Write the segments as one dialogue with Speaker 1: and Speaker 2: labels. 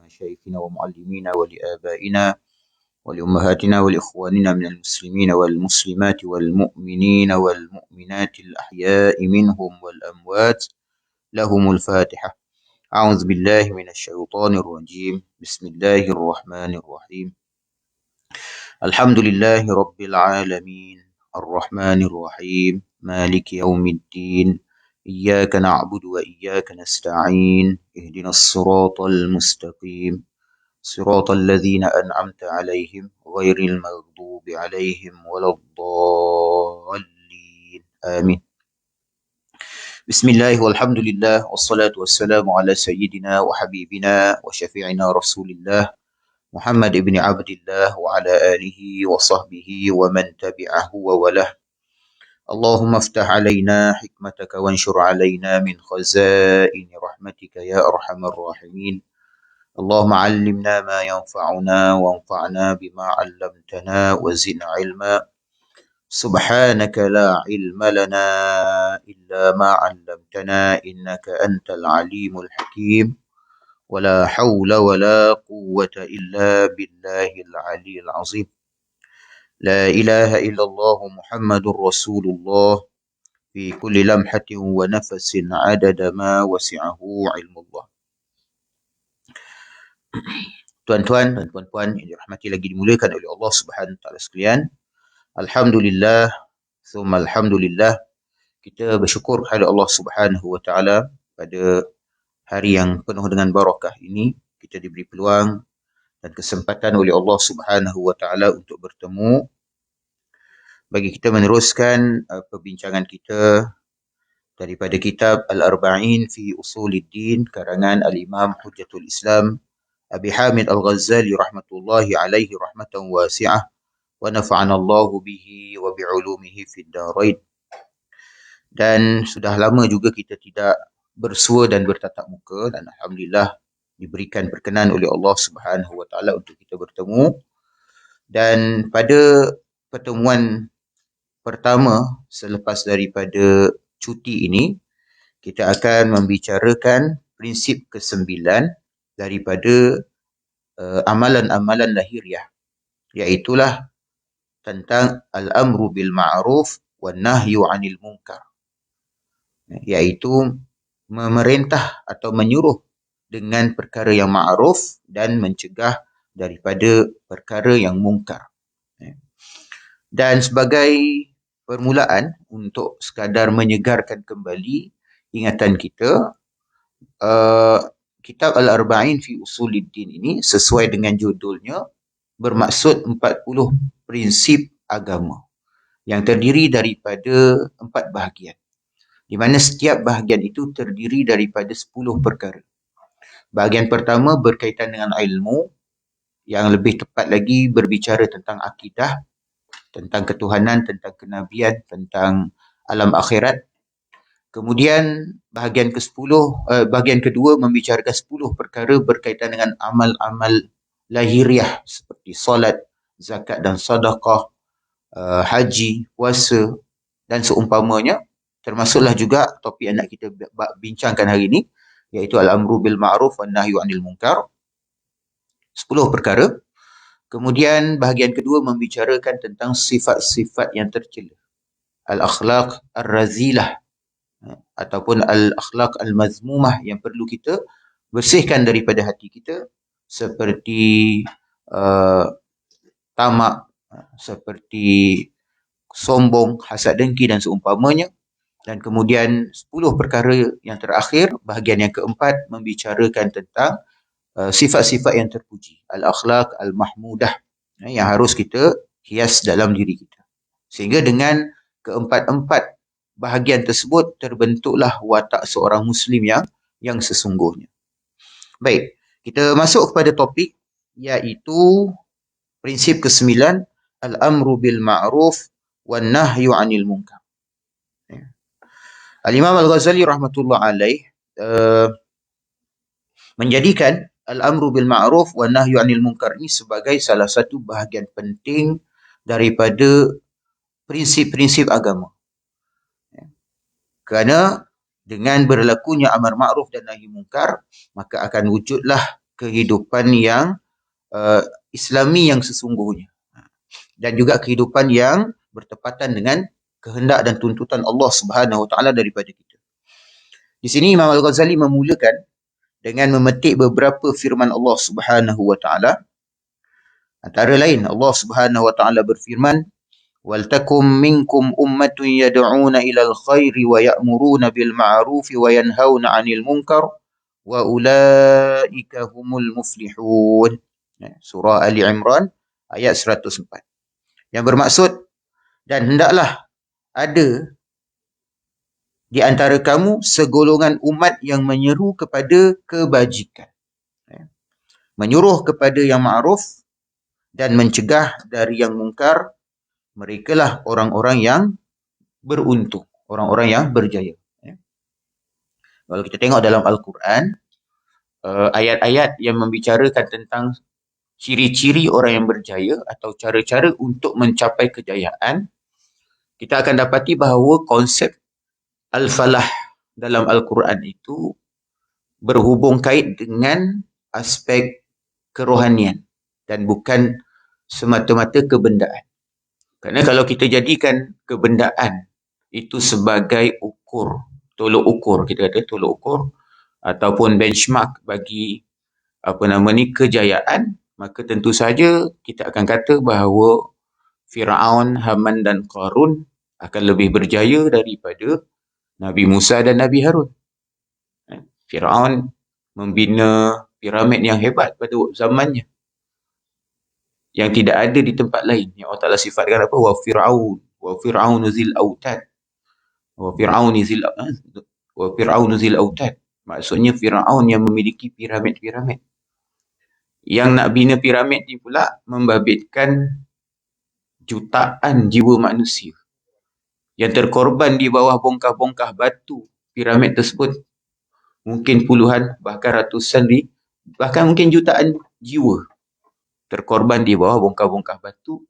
Speaker 1: ومشايخنا ومعلمينا ولآبائنا ولأمهاتنا ولإخواننا من المسلمين والمسلمات والمؤمنين والمؤمنات الأحياء منهم والأموات لهم الفاتحة. أعوذ بالله من الشيطان الرجيم. بسم الله الرحمن الرحيم. الحمد لله رب العالمين الرحمن الرحيم مالك يوم الدين إياك نعبد وإياك نستعين اهدنا الصراط المستقيم صراط الذين أنعمت عليهم غير المغضوب عليهم ولا الضالين آمين. بسم الله والحمد لله والصلاة والسلام على سيدنا وحبيبنا وشفيعنا رسول الله محمد بن عبد الله وعلى آله وصحبه ومن تبعه ووله. اللهم افتح علينا حكمتك وانشر علينا من خزائن رحمتك يا أرحم الراحمين. اللهم علمنا ما ينفعنا وانفعنا بما علمتنا وزدنا علما. سبحانك لا علم لنا إلا ما علمتنا إنك أنت العليم الحكيم. ولا حول ولا قوة إلا بالله العلي العظيم. لا إله إلا الله محمد رسول الله في كل لمحة ونفس عدد ما وسعه علم الله. Tuan-tuan dan puan-puan yang dirahmati lagi dimuliakan oleh Allah Subhanahu wa taala sekalian. Alhamdulillah, thumma alhamdulillah. Kita bersyukur kepada Allah Subhanahu wa taala pada hari yang penuh dengan barakah ini. Kita diberi peluang dan kesempatan oleh Allah Subhanahu wa taala untuk bertemu bagi kita meneruskan perbincangan kita daripada kitab Al-Arba'in fi Usuluddin karangan Al-Imam Hujjatul Islam Abi Hamid Al-Ghazali rahmatullahi alaihi rahmatan wasi'ah wa nafa'ana Allahu bihi wa bi'ulumihi fid darain. Dan sudah lama juga kita tidak bersua dan bertatap muka, dan alhamdulillah diberikan perkenan oleh Allah Subhanahu wa taala untuk kita bertemu. Dan pada pertemuan pertama selepas daripada cuti ini, kita akan membicarakan prinsip ke-9 daripada amalan-amalan lahiriah, iaitulah tentang al-amru bil ma'ruf wan nahyu 'anil munkar, iaitu memerintah atau menyuruh dengan perkara yang ma'ruf dan mencegah daripada perkara yang mungkar. Dan sebagai permulaan untuk sekadar menyegarkan kembali ingatan kita, kitab Al-Arba'in fi Usuluddin ini sesuai dengan judulnya bermaksud 40 prinsip agama yang terdiri daripada 4 bahagian, di mana setiap bahagian itu terdiri daripada 10 perkara. Bahagian pertama berkaitan dengan ilmu, yang lebih tepat lagi berbicara tentang akidah, tentang ketuhanan, tentang kenabian, tentang alam akhirat. Kemudian bahagian kedua membicarakan 10 perkara berkaitan dengan amal-amal lahiriah seperti solat, zakat dan sedekah, haji, puasa dan seumpamanya. Termasuklah juga topik yang nak kita bincangkan hari ini, iaitu al-amru bil ma'ruf wan nahyu 'anil munkar. 10 perkara. Kemudian bahagian kedua membicarakan tentang sifat-sifat yang tercela, al-akhlaq ar-razilah ataupun al-akhlaq al-mazmumah yang perlu kita bersihkan daripada hati kita, seperti tamak, seperti sombong, hasad dengki dan seumpamanya. Dan kemudian 10 perkara yang terakhir, bahagian yang keempat membicarakan tentang sifat-sifat yang terpuji, al-akhlaq al-mahmudah, yang harus kita hias dalam diri kita. Sehingga dengan keempat-empat bahagian tersebut terbentuklah watak seorang Muslim yang sesungguhnya. Baik, kita masuk kepada topik, iaitu prinsip ke-9, al-amru bil ma'ruf wan nahyu 'anil munkar. Al-Imam Al-Ghazali rahmatullah alaih menjadikan al-amru bil ma'ruf wan nahyu 'anil munkar ini sebagai salah satu bahagian penting daripada prinsip-prinsip agama. Kerana dengan berlakunya amar ma'ruf dan nahi munkar, maka akan wujudlah kehidupan yang Islami yang sesungguhnya, dan juga kehidupan yang bertepatan dengan kehendak dan tuntutan Allah Subhanahu Wa Taala daripada kita. Di sini Imam Al-Ghazali memulakan dengan memetik beberapa firman Allah Subhanahu Wa Taala. Antara lain Allah Subhanahu Wa Taala berfirman, "Waltakum minkum ummatun yad'una ilal khairi wa ya'muruna bil ma'ruf wa yanhauna 'anil munkar wa ulaika humul muflihun." Surah Ali Imran ayat 104. Yang bermaksud, dan hendaklah ada di antara kamu segolongan umat yang menyeru kepada kebajikan, menyuruh kepada yang ma'ruf dan mencegah dari yang mungkar. Merekalah orang-orang yang beruntung, orang-orang yang berjaya. Kalau kita tengok dalam Al-Quran, ayat-ayat yang membicarakan tentang ciri-ciri orang yang berjaya atau cara-cara untuk mencapai kejayaan, kita akan dapati bahawa konsep Al-Falah dalam Al-Quran itu berhubung kait dengan aspek kerohanian dan bukan semata-mata kebendaan. Kerana kalau kita jadikan kebendaan itu sebagai ukur, tolok ukur, kita kata tolok ukur ataupun benchmark bagi kejayaan, maka tentu saja kita akan kata bahawa Firaun, Haman dan Qarun akan lebih berjaya daripada Nabi Musa dan Nabi Harun. Firaun membina piramid yang hebat pada zamannya, yang tidak ada di tempat lain. Yang Allah Ta'ala sifatkan apa? Wa Fir'aun zil autad. Wa Fir'aun zil autad. Maksudnya Firaun yang memiliki piramid-piramid. Yang nak bina piramid ni pula membabitkan jutaan jiwa manusia yang terkorban di bawah bongkah-bongkah batu piramid tersebut. Mungkin puluhan, bahkan ratusan, bahkan mungkin jutaan jiwa terkorban di bawah bongkah-bongkah batu,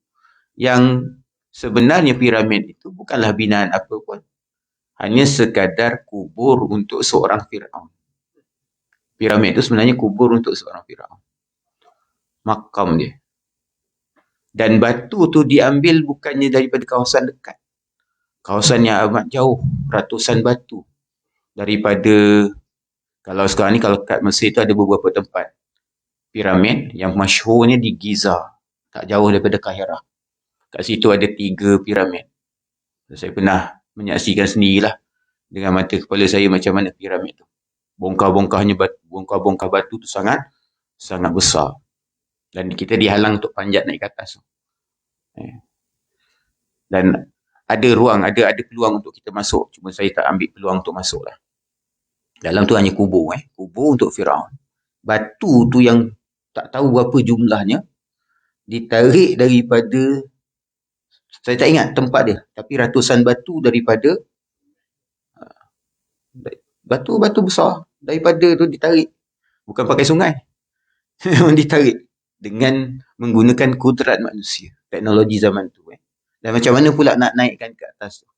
Speaker 1: yang sebenarnya piramid itu bukanlah binaan apa pun, hanya sekadar kubur untuk seorang Firaun. Piramid itu sebenarnya kubur untuk seorang Firaun, makam dia. Dan batu tu diambil bukannya daripada kawasan dekat, kawasan yang amat jauh, ratusan batu daripada, kalau sekarang ni kalau kat Mesir tu ada beberapa tempat piramid yang masyhurnya di Giza, tak jauh daripada Kahirah. Kat situ ada 3 piramid. Saya pernah menyaksikan sendirilah dengan mata kepala saya macam mana piramid tu. Bongkah-bongkah batu tu sangat besar. Dan kita dihalang untuk panjat naik ke atas. Dan ada ruang, ada peluang untuk kita masuk. Cuma saya tak ambil peluang untuk masuk lah. Dalam tu hanya kubur. Kubur untuk Firaun. Batu tu yang tak tahu berapa jumlahnya, ditarik daripada, saya tak ingat tempat dia, tapi ratusan batu daripada, batu besar daripada tu ditarik. Bukan pakai sungai. Ditarik dengan menggunakan kudrat manusia, teknologi zaman tu. Dan macam mana pula nak naikkan ke atas tu?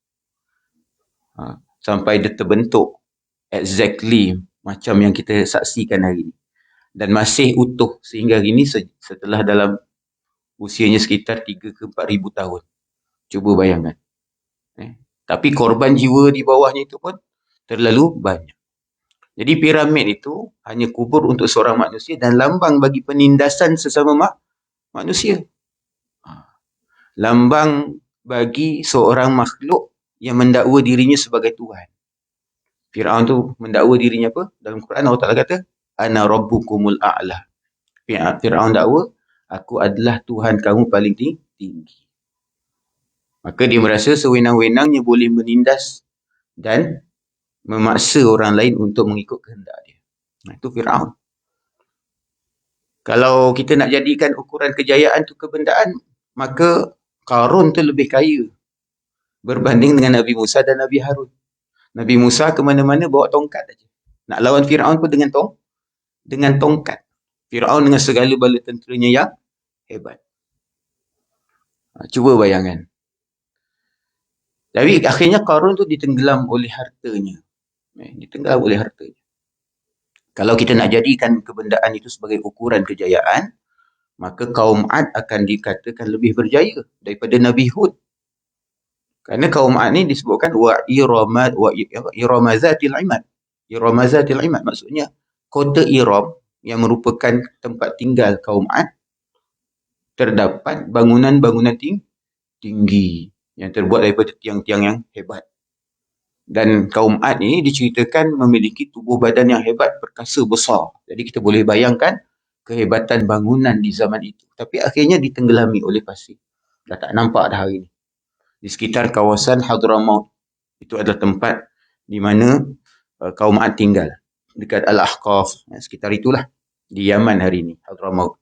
Speaker 1: Sampai dia terbentuk exactly macam yang kita saksikan hari ini. Dan masih utuh sehingga hari ini setelah dalam usianya sekitar 3 ke 4 ribu tahun. Cuba bayangkan. Tapi korban jiwa di bawahnya itu pun terlalu banyak. Jadi piramid itu hanya kubur untuk seorang manusia dan lambang bagi penindasan sesama manusia. Lambang bagi seorang makhluk yang mendakwa dirinya sebagai Tuhan. Firaun tu mendakwa dirinya apa? Dalam Quran Allah Ta'ala kata, Ana rabbukumul a'la. Firaun dakwa, aku adalah Tuhan kamu paling tinggi. Maka dia merasa sewenang-wenangnya boleh menindas dan memaksa orang lain untuk mengikut kehendak dia. Itu Firaun. Kalau kita nak jadikan ukuran kejayaan tu kebendaan, maka Qarun tu lebih kaya berbanding dengan Nabi Musa dan Nabi Harun. Nabi Musa ke mana-mana bawa tongkat saja. Nak lawan Firaun pun dengan tongkat. Firaun dengan segala bala tenteranya yang hebat. Cuba bayangkan. Tapi akhirnya Qarun tu ditenggelam oleh hartanya. Kalau kita nak jadikan kebendaan itu sebagai ukuran kejayaan, maka kaum Ad akan dikatakan lebih berjaya daripada Nabi Hud. Kerana kaum Ad ni disebutkan iramazatil imad. Iramazatil imad maksudnya kota Iram yang merupakan tempat tinggal kaum Ad terdapat bangunan-bangunan tinggi yang terbuat daripada tiang-tiang yang hebat. Dan kaum Ad ni diceritakan memiliki tubuh badan yang hebat, perkasa, besar. Jadi kita boleh bayangkan kehebatan bangunan di zaman itu. Tapi akhirnya ditenggelami oleh pasir. Dah tak nampak dah hari ni. Di sekitar kawasan Hadramaut. Itu adalah tempat di mana kaum Ad tinggal. Dekat Al-Ahqaf. Sekitar itulah. Di Yaman hari ni, Hadramaut.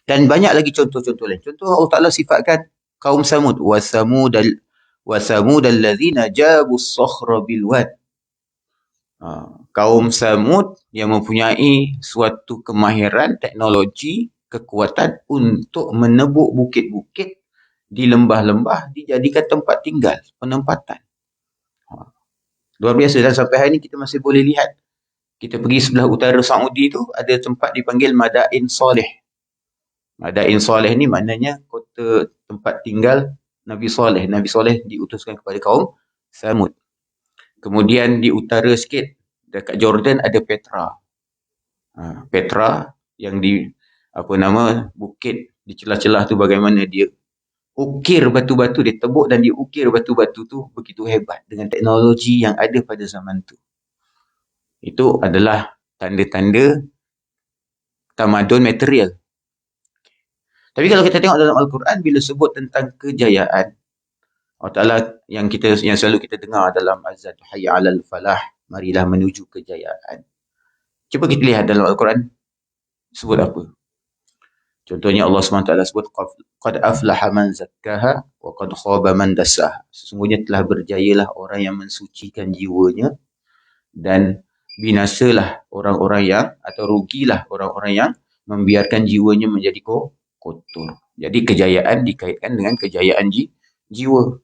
Speaker 1: Dan banyak lagi contoh-contoh lain. Contoh Allah Ta'ala sifatkan kaum Samud. وَثَمُودَ الَّذِينَ جَابُوا الصَّخْرَ بِالْوَادِ. Kaum Samud yang mempunyai suatu kemahiran teknologi, kekuatan untuk menebuk bukit-bukit di lembah-lembah dijadikan tempat tinggal, penempatan. Luar biasa. Dan sampai hari ini kita masih boleh lihat. Kita pergi sebelah utara Saudi tu, ada tempat dipanggil Madain Saleh. Madain Saleh ni maknanya kota tempat tinggal Nabi Saleh. Nabi Saleh diutuskan kepada kaum Samud. Kemudian di utara sikit, dekat Jordan ada Petra. Petra yang bukit di celah-celah tu bagaimana dia ukir batu-batu, dia tebuk dan dia ukir batu-batu tu begitu hebat dengan teknologi yang ada pada zaman tu. Itu adalah tanda-tanda tamadun material. Tapi kalau kita tengok dalam Al-Quran, bila sebut tentang kejayaan, Allah Ta'ala yang selalu kita dengar dalam azan, hayya 'alal falah, marilah menuju kejayaan. Cuba kita lihat dalam Al-Quran sebut apa. Contohnya Allah SWT sebut qad aflaha man zakkaha wa qad khaba man dassaha. Sesungguhnya telah berjayalah orang yang mensucikan jiwanya dan binasalah orang-orang yang, atau rugilah orang-orang yang membiarkan jiwanya menjadi kotor. Jadi kejayaan dikaitkan dengan kejayaan jiwa.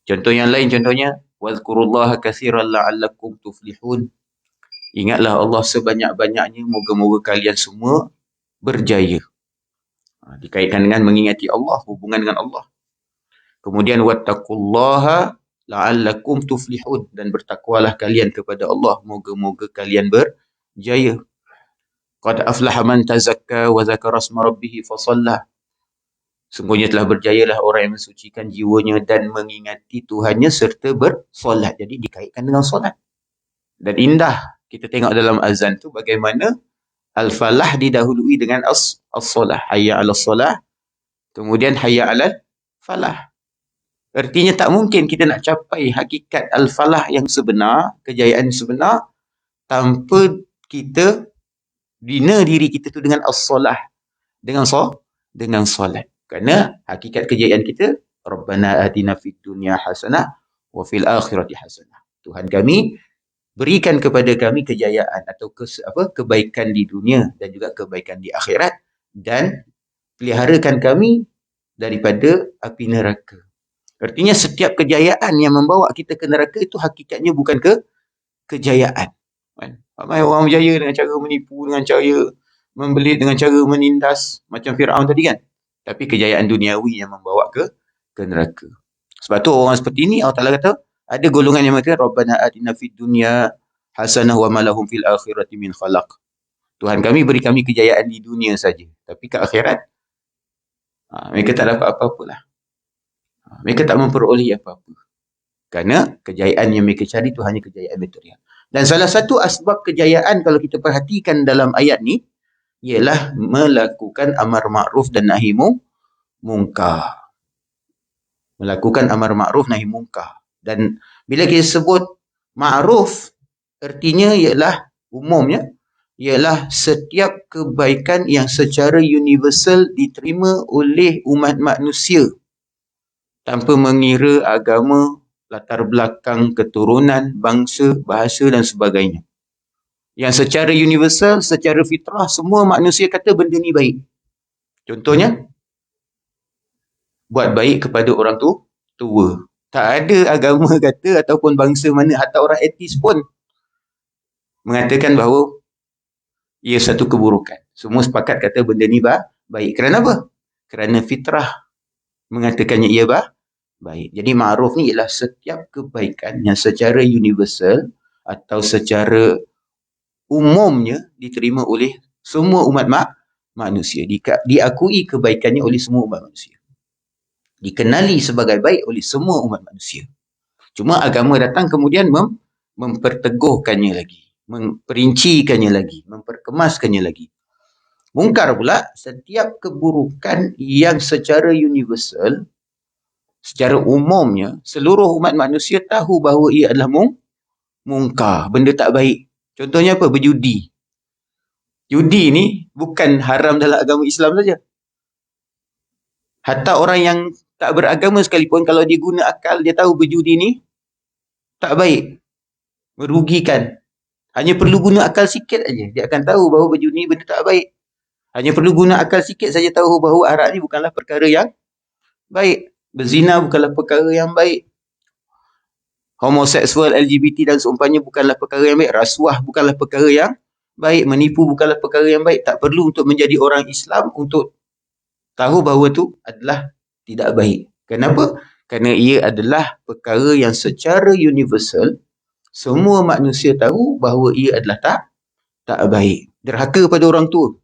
Speaker 1: Contoh yang lain, contohnya wazkurullaha katsiran la'allakum tuflihun. Ingatlah Allah sebanyak-banyaknya, moga-moga kalian semua berjaya. Dikaitkan dengan mengingati Allah, hubungan dengan Allah. Kemudian wattaqullaha la'allakum tuflihun, dan bertakwalah kalian kepada Allah, moga-moga kalian berjaya. Qad aflaha man tazakka wa zakara asma rabbih fa shalla. Sungguhnya telah berjayalah orang yang mensucikan jiwanya dan mengingati Tuhannya serta bersolat. Jadi dikaitkan dengan solat. Dan indah kita tengok dalam azan tu bagaimana al-falah didahului dengan as-solah. Hayya 'alas solah. Kemudian hayya 'alal falah. Artinya tak mungkin kita nak capai hakikat al-falah yang sebenar, kejayaan sebenar, tanpa kita bina diri kita tu dengan as-solah, dengan solat. Kerana hakikat kejayaan kita, Rabbana atina fid dunya hasanah wa fil akhirati hasanah. Tuhan kami, berikan kepada kami kejayaan atau kebaikan di dunia dan juga kebaikan di akhirat, dan peliharakan kami daripada api neraka. Artinya setiap kejayaan yang membawa kita ke neraka itu hakikatnya bukan kejayaan. Ramai orang berjaya dengan cara menipu, dengan cara membelit, dengan cara menindas macam Firaun tadi kan. Tapi kejayaan duniawi yang membawa ke neraka. Sebab tu orang seperti ini Allah Ta'ala kata ada golongan yang mengatakan Rabbana atina fid dunya hasanah wa ma lahum fil akhirati min khalaq. Tuhan kami beri kami kejayaan di dunia saja, tapi ke akhirat mereka tak dapat apa-apa lah. Mereka tak memperoleh apa-apa. Kerana kejayaan yang mereka cari itu hanya kejayaan material. Dan salah satu asbab kejayaan kalau kita perhatikan dalam ayat ni ialah melakukan amar ma'ruf dan nahi mungkar. Melakukan amar ma'ruf nahi mungkar. Dan bila kita sebut ma'ruf, artinya ialah umumnya ialah setiap kebaikan yang secara universal diterima oleh umat manusia tanpa mengira agama, latar belakang, keturunan, bangsa, bahasa dan sebagainya. Yang secara universal, secara fitrah, semua manusia kata benda ni baik. Contohnya, buat baik kepada orang tua. Tak ada agama kata ataupun bangsa mana, hatta orang etis pun mengatakan bahawa ia satu keburukan. Semua sepakat kata benda ni baik. Kerana apa? Kerana fitrah mengatakannya ia baik. Jadi ma'ruf ni ialah setiap kebaikan yang secara universal atau secara umumnya diterima oleh semua umat manusia. Diakui kebaikannya oleh semua umat manusia. Dikenali sebagai baik oleh semua umat manusia. Cuma agama datang kemudian memperteguhkannya lagi, memperincikannya lagi, memperkemaskannya lagi. Mungkar pula, setiap keburukan yang secara universal, secara umumnya, seluruh umat manusia tahu bahawa ia adalah mungkar, benda tak baik. Contohnya apa? Berjudi. Judi ni bukan haram dalam agama Islam saja. Hatta orang yang tak beragama sekalipun, kalau dia guna akal, dia tahu berjudi ni tak baik, merugikan. Hanya perlu guna akal sikit aja, dia akan tahu bahawa berjudi ni benda tak baik. Hanya perlu guna akal sikit saja tahu bahawa arak ni bukanlah perkara yang baik. Berzina bukanlah perkara yang baik. Homoseksual, LGBT dan seumpamanya bukanlah perkara yang baik. Rasuah bukanlah perkara yang baik. Menipu bukanlah perkara yang baik. Tak perlu untuk menjadi orang Islam untuk tahu bahawa itu adalah tidak baik. Kenapa? Kerana ia adalah perkara yang secara universal semua manusia tahu bahawa ia adalah tak baik. Derhaka pada orang tua.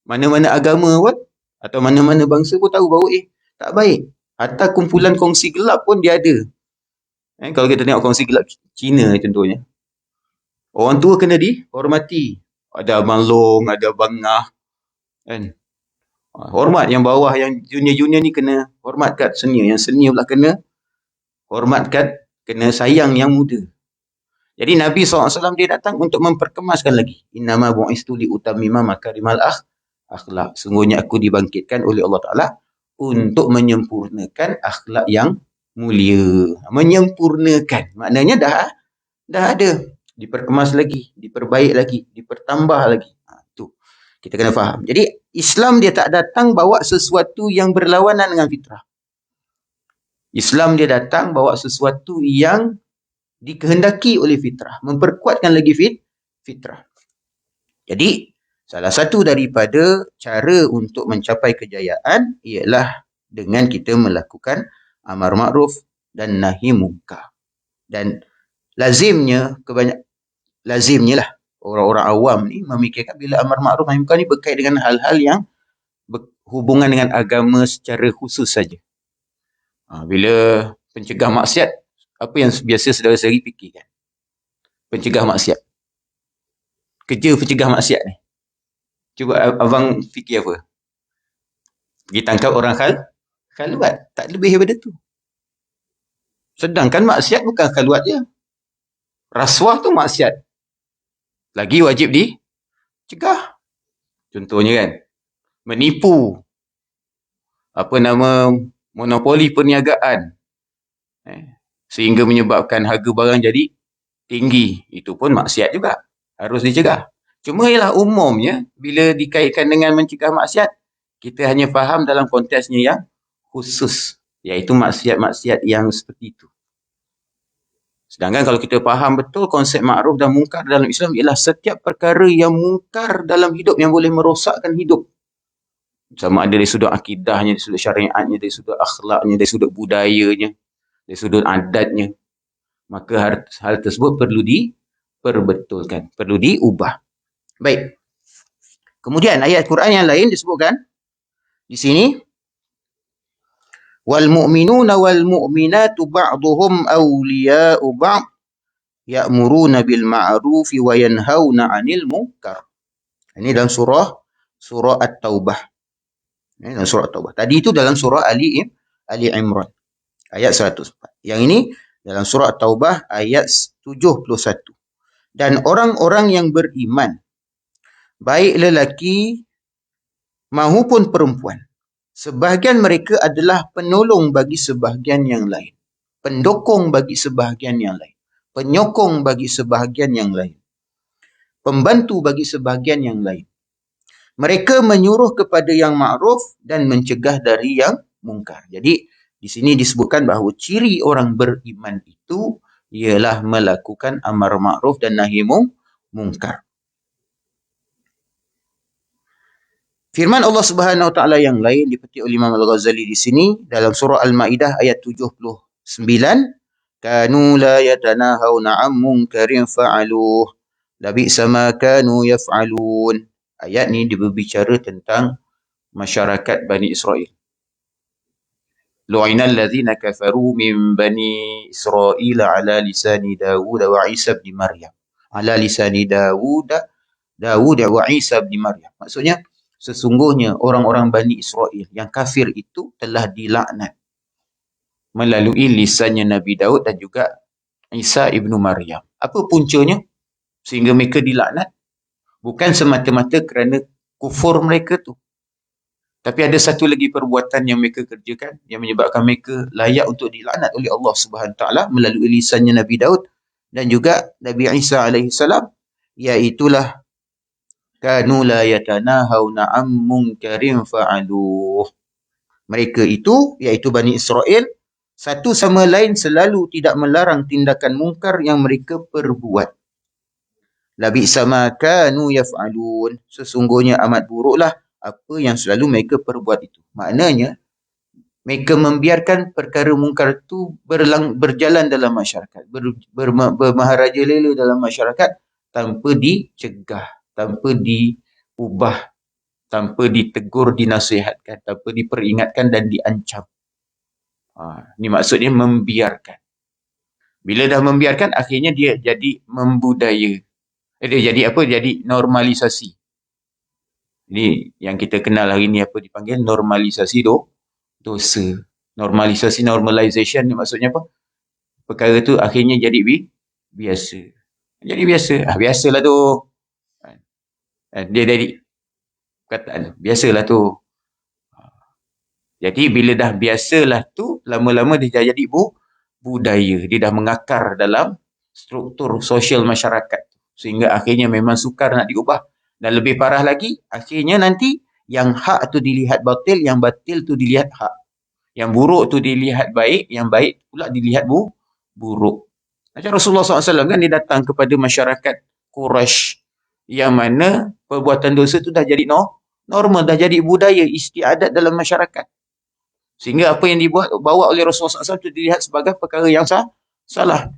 Speaker 1: Mana-mana agama pun atau mana-mana bangsa pun tahu bahawa tak baik. Hatta kumpulan kongsi gelap pun dia ada. Kalau kita tengok kongsi gelap Cina contohnya, orang tua kena dihormati. Ada abang long, ada abang ngah, kan? Hormat yang bawah, yang junior-junior ni kena hormat kat senior. Yang senior pula kena hormat kat, kena sayang yang muda. Jadi Nabi SAW dia datang untuk memperkemaskan lagi. Innama bu'istu liutammima makarimal akhlak. Sungguhnya aku dibangkitkan oleh Allah Ta'ala untuk menyempurnakan akhlak yang mulia. Menyempurnakan. Maknanya dah ada. Diperkemas lagi, diperbaik lagi, dipertambah lagi. Itu kita kena faham. Jadi Islam dia tak datang bawa sesuatu yang berlawanan dengan fitrah. Islam dia datang bawa sesuatu yang dikehendaki oleh fitrah. Memperkuatkan lagi fitrah. Jadi salah satu daripada cara untuk mencapai kejayaan ialah dengan kita melakukan amar ma'ruf dan nahi munkar. Dan lazimnya lah orang-orang awam ni memikirkan bila amar ma'ruf nahi munkar ni berkait dengan hal-hal yang berhubungan dengan agama secara khusus saja. Bila pencegah maksiat, apa yang biasa saudara-saudari fikirkan? Pencegah maksiat. Kerja pencegah maksiat ni. Cuba abang fikir apa? Pergi tangkap orang khaluat. Tak lebih daripada tu. Sedangkan maksiat bukan khaluat je. Rasuah tu maksiat. Lagi wajib dicegah. Contohnya kan, menipu. Monopoli perniagaan. Sehingga menyebabkan harga barang jadi tinggi. Itu pun maksiat juga. Harus dicegah. Cuma ialah umumnya, bila dikaitkan dengan mencegah maksiat, kita hanya faham dalam konteksnya yang khusus. Iaitu maksiat-maksiat yang seperti itu. Sedangkan kalau kita faham betul konsep ma'ruf dan mungkar dalam Islam ialah setiap perkara yang mungkar dalam hidup yang boleh merosakkan hidup. Sama ada dari sudut akidahnya, dari sudut syariatnya, dari sudut akhlaknya, dari sudut budayanya, dari sudut adatnya. Maka hal tersebut perlu diperbetulkan, perlu diubah. Baik. Kemudian ayat Quran yang lain disebutkan di sini, wal mu'minuna wal mu'minatu ba'duhum awliya'u ba'd ya'muruna bil ma'rufi wa yanhauna 'anil munkar. Ini dalam surah At-Taubah. Dalam surah At-Taubah. Tadi itu dalam surah Ali Imran ayat 104. Yang ini dalam surah At-Taubah ayat 71. Dan orang-orang yang beriman, baik lelaki maupun perempuan, sebahagian mereka adalah penolong bagi sebahagian yang lain, pendukung bagi sebahagian yang lain, penyokong bagi sebahagian yang lain, pembantu bagi sebahagian yang lain. Mereka menyuruh kepada yang ma'ruf dan mencegah dari yang mungkar. Jadi di sini disebutkan bahawa ciri orang beriman itu ialah melakukan amar ma'ruf dan nahi mungkar. Firman Allah Subhanahu Wa Taala yang lain dipetik oleh Imam Al-Ghazali di sini dalam surah Al-Maidah ayat 79, kanu la yatanahawna 'an munkarin fa'aluh labi'sa ma kanu yaf'alun. Ayat ni dia berbicara tentang masyarakat Bani Israel. Lu'inal ladzina kafaru min Bani Israel ala lisani Dawud wa Isa bin Maryam. Ala lisani Dawud wa Isa bin Maryam. Maksudnya sesungguhnya orang-orang Bani Israel yang kafir itu telah dilaknat melalui lisannya Nabi Daud dan juga Isa ibnu Maryam. Apa puncanya sehingga mereka dilaknat? Bukan semata-mata kerana kufur mereka tu. Tapi ada satu lagi perbuatan yang mereka kerjakan yang menyebabkan mereka layak untuk dilaknat oleh Allah Subhanahu Taala melalui lisannya Nabi Daud dan juga Nabi Isa alaihi salam, iaitulah kanu la yatanahawna 'an munkarin fa'aluh. Mereka itu, iaitu Bani Israel, satu sama lain selalu tidak melarang tindakan mungkar yang mereka perbuat. Labi'sa ma kanu yaf'alun. Sesungguhnya amat buruklah apa yang selalu mereka perbuat itu. Maknanya, mereka membiarkan perkara mungkar itu berjalan dalam masyarakat, bermaharaja lela dalam masyarakat tanpa dicegah, tanpa diubah, tanpa ditegur, dinasihatkan, tanpa diperingatkan dan diancam. Ini maksudnya membiarkan. Bila dah membiarkan, akhirnya dia jadi membudaya. Dia jadi apa? Jadi normalisasi. Ini yang kita kenal hari ni apa dipanggil normalisasi dosa. Normalization ni maksudnya apa? Perkara tu akhirnya jadi biasa. Jadi biasa. Biasalah tu. Dia jadi perkataan. Biasalah tu. Jadi bila dah biasalah tu, lama-lama dia dah jadi budaya. Dia dah mengakar dalam struktur sosial masyarakat. Sehingga akhirnya memang sukar nak diubah. Dan lebih parah lagi, akhirnya nanti yang hak tu dilihat batil, yang batil tu dilihat hak. Yang buruk tu dilihat baik, yang baik pula dilihat buruk. Macam Rasulullah SAW kan, dia datang kepada masyarakat Quraisy yang mana perbuatan dosa tu dah jadi normal, dah jadi budaya, istiadat dalam masyarakat. Sehingga apa yang bawa oleh Rasulullah SAW itu dilihat sebagai perkara yang salah.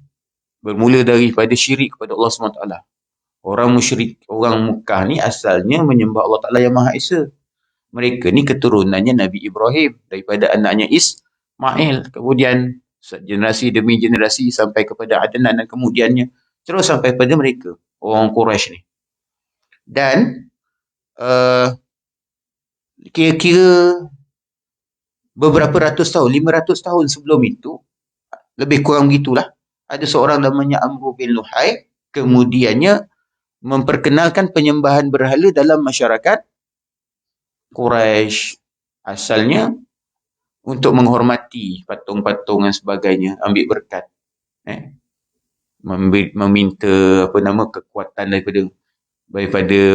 Speaker 1: Bermula daripada syirik kepada Allah SWT. Orang musyrik, orang Mekah ni asalnya menyembah Allah Ta'ala yang Maha Esa. Mereka ni keturunannya Nabi Ibrahim daripada anaknya Ismail. Kemudian generasi demi generasi sampai kepada Adnan dan kemudiannya terus sampai pada mereka, orang Quraisy ni. Dan kira-kira beberapa ratus tahun, 500 tahun sebelum itu, lebih kurang begitulah, ada seorang namanya Amr bin Luhai, kemudiannya memperkenalkan penyembahan berhala dalam masyarakat Quraisy. Asalnya untuk menghormati patung-patung dan sebagainya, ambil berkat, meminta kekuatan daripada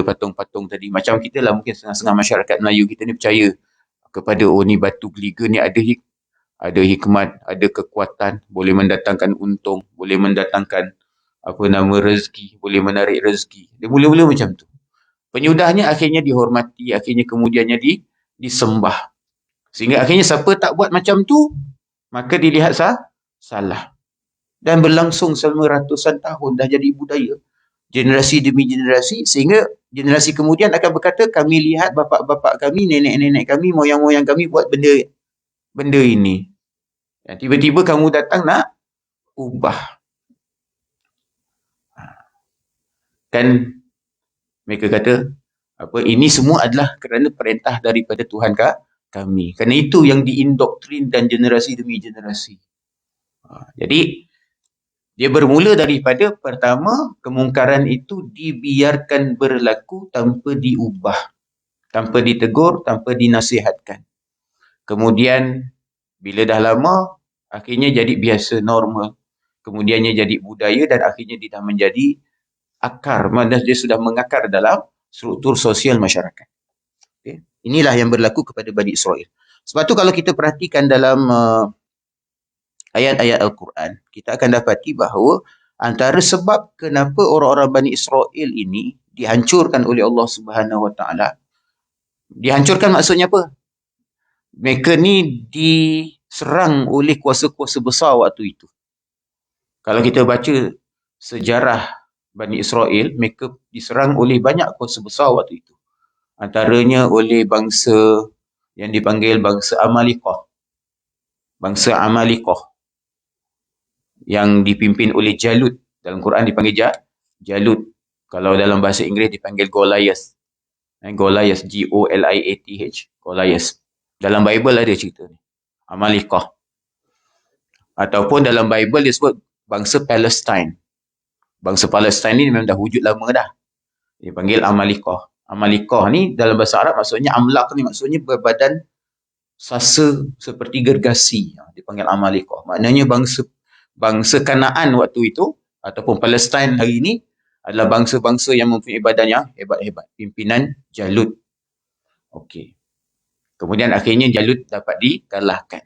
Speaker 1: patung-patung tadi. Macam kita lah, mungkin setengah-setengah masyarakat Melayu kita ni percaya kepada ni batu geliga ni ada hikmat, ada kekuatan, boleh mendatangkan untung, boleh mendatangkan rezeki, boleh menarik rezeki. Dia mula-mula macam tu. Penyudahnya akhirnya dihormati, akhirnya kemudiannya disembah. Sehingga akhirnya siapa tak buat macam tu, maka dilihat salah. Dan berlangsung selama ratusan tahun, dah jadi budaya. Generasi demi generasi, sehingga generasi kemudian akan berkata, kami lihat bapa-bapa kami, nenek-nenek kami, moyang-moyang kami buat benda ini. Dan tiba-tiba kamu datang nak ubah. Kan mereka kata, ini semua adalah kerana perintah daripada Tuhan kami. Kerana itu yang diindoktrin dan generasi demi generasi. Jadi, dia bermula daripada pertama, kemungkaran itu dibiarkan berlaku tanpa diubah, tanpa ditegur, tanpa dinasihatkan. Kemudian, bila dah lama, akhirnya jadi biasa, normal. Kemudiannya jadi budaya dan akhirnya dia dah menjadi akar. Mana dia sudah mengakar dalam struktur sosial masyarakat. Okay. Inilah yang berlaku kepada Bani Israel. Sebab tu kalau kita perhatikan dalam ayat-ayat Al-Quran, kita akan dapati bahawa Antara sebab kenapa orang-orang Bani Israel ini dihancurkan oleh Allah Subhanahu Wa Taala. Dihancurkan maksudnya apa? Mereka ni diserang oleh kuasa-kuasa besar waktu itu. Kalau kita baca sejarah Bani Israel, mereka diserang oleh banyak kuasa besar waktu itu. Antaranya oleh bangsa yang dipanggil bangsa Amalikah. Bangsa Amalikah yang dipimpin oleh Jalut. Dalam Quran dipanggil Jalut. Kalau dalam bahasa Inggeris dipanggil Goliath. Goliath, G-O-L-I-A-T-H. Goliath. Dalam Bible ada cerita ni. Amalikah. Ataupun dalam Bible dia sebut bangsa Palestine. Bangsa Palestine ni memang dah wujud lama dah. Dia panggil Amalikah. Amalikah ni dalam bahasa Arab maksudnya amlak ni maksudnya berbadan sasa seperti gergasi. Dipanggil Amalikah. Maknanya bangsa Kanaan waktu itu ataupun Palestine hari ini adalah bangsa-bangsa yang mempunyai badan yang hebat-hebat. Pimpinan Jalut. Okey. Kemudian akhirnya Jalut dapat dikalahkan.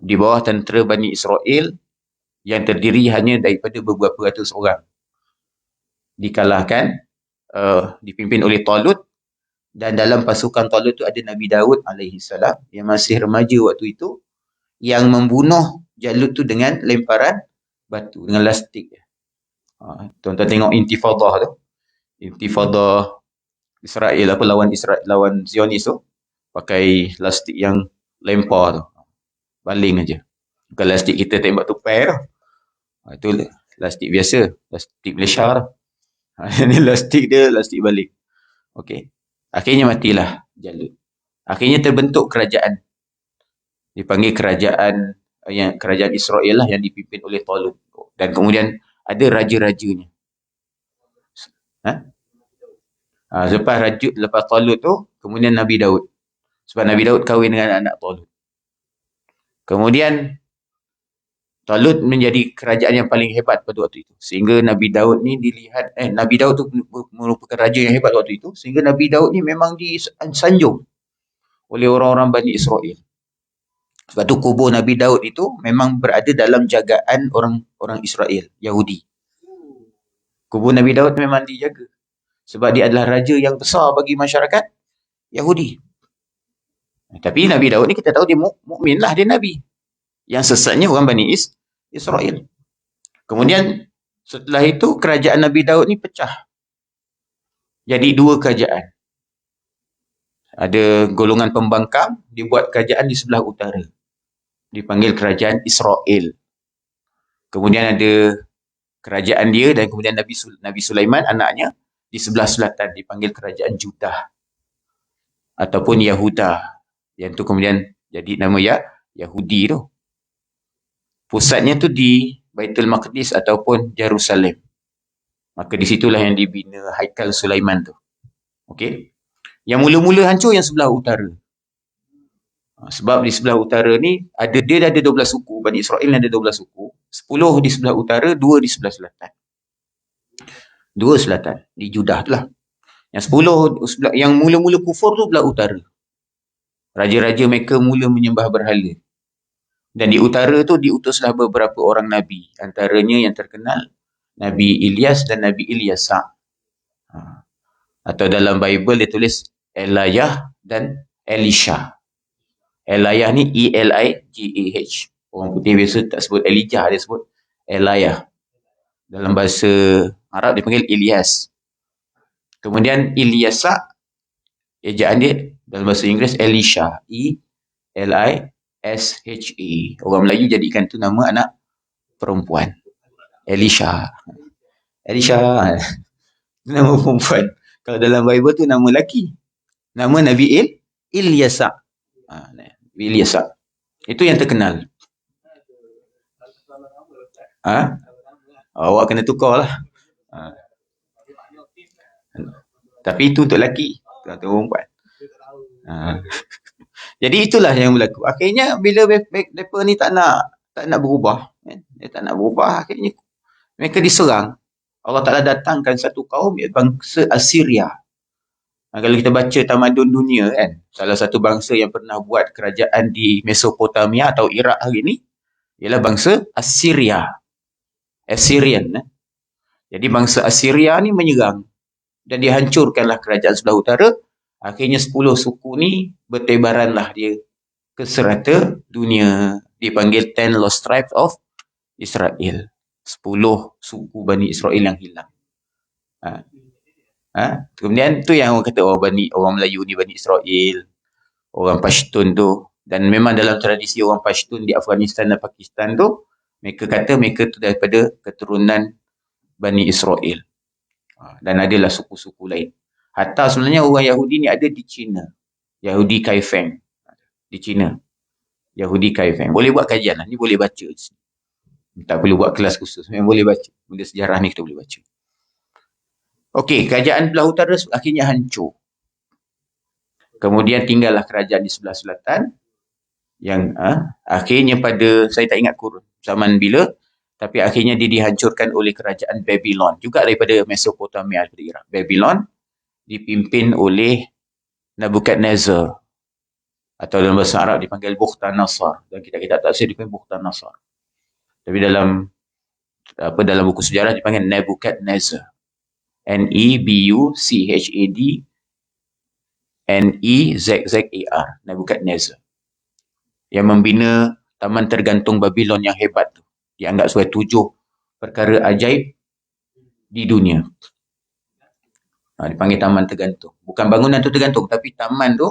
Speaker 1: Di bawah tentera Bani Israel yang terdiri hanya daripada beberapa ratus orang. Dikalahkan, dipimpin oleh Talut, dan dalam pasukan Talut itu ada Nabi Daud alaihi salam yang masih remaja waktu itu, yang membunuh Jalut tu dengan lemparan batu, dengan lastik. Tuan-tuan tengok intifadah tu. Intifadah Israel, lawan Zionis tu, pakai lastik yang lempar tu. Baling aja. Bukan lastik kita tembak tupai tu. Itu lastik biasa, lastik Malaysia tu. Ini lastik dia, lastik balik. Okey. Akhirnya matilah Jalut. Akhirnya terbentuk kerajaan. Dipanggil kerajaan Israel lah yang dipimpin oleh Talut. Dan kemudian ada raja-rajanya. Lepas Talut tu, kemudian Nabi Daud. Sebab Nabi Daud kahwin dengan anak Talut. Kemudian Talut menjadi kerajaan yang paling hebat pada waktu itu. Sehingga Nabi Daud ni dilihat, Nabi Daud tu merupakan raja yang hebat waktu itu. Sehingga Nabi Daud ni memang disanjung oleh orang-orang Bani Israel. Sebab tu kubur Nabi Daud itu memang berada dalam jagaan orang Israel, Yahudi. Kubur Nabi Daud memang dijaga. Sebab dia adalah raja yang besar bagi masyarakat Yahudi. Tapi Nabi Daud ni kita tahu dia mukmin lah, dia Nabi. Yang sesatnya orang Bani Israel. Kemudian setelah itu kerajaan Nabi Daud ni pecah. Jadi dua kerajaan. Ada golongan pembangkang, dibuat kerajaan di sebelah utara. Dipanggil kerajaan Israel. Kemudian ada kerajaan dia dan kemudian Nabi Sulaiman anaknya di sebelah selatan dipanggil kerajaan Judah. Ataupun Yahuda. Yang tu kemudian jadi nama Yahudi tu. Pusatnya tu di Baitul Maqdis ataupun Jerusalem. Maka di situlah yang dibina Haikal Sulaiman tu. Okey. Yang mula-mula hancur yang sebelah utara. Sebab di sebelah utara ni dia ada 12 suku. Bani Israel ada 12 suku. 10 di sebelah utara, 2 di sebelah selatan. 2 selatan di Judah tu lah. Yang 10 yang mula-mula kufur tu belah utara. Raja-raja mereka mula menyembah berhala. Dan di utara tu diutuslah beberapa orang Nabi. Antaranya yang terkenal, Nabi Ilyas dan Nabi Ilyasa. Atau dalam Bible dia tulis Elijah dan Elisha. Elijah ni E-L-I-G-A-H. Orang putih biasa tak sebut Elijah, dia sebut Elijah. Dalam bahasa Arab dia panggil Ilyas. Kemudian Ilyasa, ejaan dia dalam bahasa Inggeris Elisha. E-L-I-S-H-A. Orang Melayu jadikan tu nama anak perempuan. Elisha. Elisha. Nama perempuan. Kalau dalam Bible tu nama lelaki. Nama Nabi Ilyasa. Nabi Ilyasa. Itu yang terkenal. Awak kena tukar lah. Tapi itu untuk lelaki. Untuk perempuan. Jadi itulah yang berlaku. Akhirnya bila mereka ni tak nak berubah, dia tak nak berubah, akhirnya mereka diserang. Allah Ta'ala datangkan satu kaum, iaitu bangsa Assyria. Kalau kita baca tamadun dunia kan, salah satu bangsa yang pernah buat kerajaan di Mesopotamia atau Iraq hari ini ialah bangsa Assyria. Assyrian. Jadi bangsa Assyria ni menyerang dan dihancurkanlah kerajaan sebelah utara. Akhirnya 10 suku ni bertebaranlah dia ke serata dunia. Dipanggil 10 Lost Tribes of Israel. 10 suku Bani Israel yang hilang. Kemudian tu yang orang kata orang Melayu ni Bani Israel, orang Pashtun tu. Dan memang dalam tradisi orang Pashtun di Afghanistan dan Pakistan tu, mereka kata mereka tu daripada keturunan Bani Israel. Dan adalah suku-suku lain. Hatta sebenarnya orang Yahudi ni ada di China. Yahudi Kaifeng. Di China. Yahudi Kaifeng. Boleh buat kajian lah. Ni boleh baca. Tak perlu buat kelas khusus. Memang boleh baca. Benda sejarah ni kita boleh baca. Okey, kerajaan belah utara akhirnya hancur. Kemudian tinggallah kerajaan di sebelah selatan. Yang akhirnya pada, saya tak ingat kurun zaman bila, tapi akhirnya dia dihancurkan oleh kerajaan Babylon. Juga daripada Mesopotamia, daripada Iraq. Babylon dipimpin oleh Nebuchadnezzar. Atau dalam bahasa Arab dipanggil Bukhtanasar. Dan kita tak tafsir dipanggil Bukhtanasar. Tapi dalam buku sejarah dipanggil Nebuchadnezzar. Nebuchadnezzar. Nebuchadnezzar. Yang membina Taman Tergantung Babylon yang hebat tu. Dianggap sebagai 7 perkara ajaib di dunia. Dipanggil Taman Tergantung. Bukan bangunan tu tergantung, tapi taman tu